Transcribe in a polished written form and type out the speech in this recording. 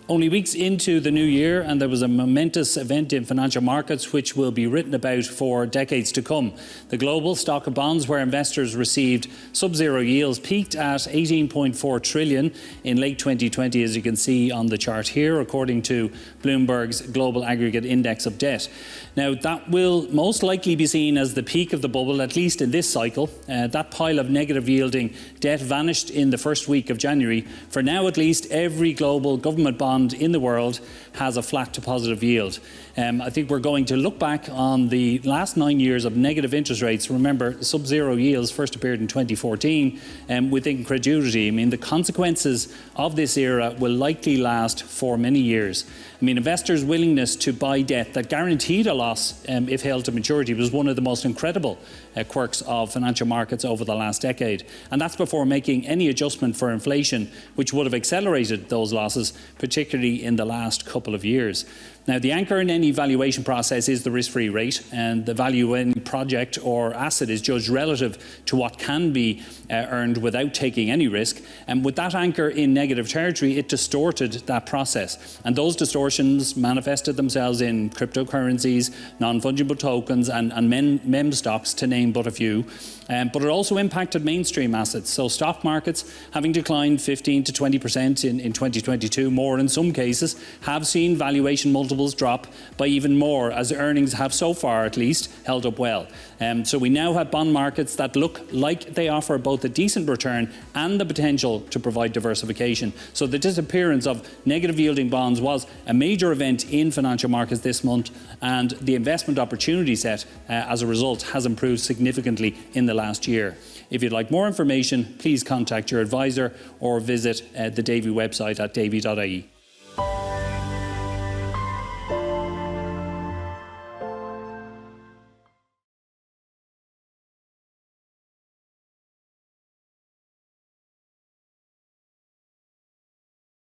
Only weeks into the new year, and there was a momentous event in financial markets which will be written about for decades to come. The global stock of bonds where investors received sub-zero yields peaked at 18.4 trillion in late 2020, as you can see on the chart here, according to Bloomberg's Global Aggregate Index of Debt. Now, that will most likely be seen as the peak of the bubble, at least in this cycle. That pile of negative yielding debt vanished in the first week of January. For now, at least, every global government bond in the world has a flat to positive yield. I think we're going to look back on the last 9 years of negative interest rates. Remember, sub-zero yields first appeared in 2014 with incredulity. I mean, the consequences of this era will likely last for many years. I mean, investors' willingness to buy debt that guaranteed a loss if held to maturity was one of the most incredible quirks of financial markets over the last decade. And that's before making any adjustment for inflation, which would have accelerated those losses, particularly in the last couple of years. Now, the anchor in any valuation process is the risk-free rate, and the value in any project or asset is judged relative to what can be earned without taking any risk. And with that anchor in negative territory, it distorted that process. And those distortions manifested themselves in cryptocurrencies, non-fungible tokens, and meme stocks, to name but a few. But it also impacted mainstream assets. So stock markets, having declined 15 to 20% in 2022, more in some cases, have seen valuation multiples drop by even more, as earnings have so far at least held up well. So we now have bond markets that look like they offer both a decent return and the potential to provide diversification. So the disappearance of negative yielding bonds was a major event in financial markets this month, and the investment opportunity set as a result has improved significantly in the last year. If you'd like more information, please contact your advisor or visit the Davy website at davy.ie.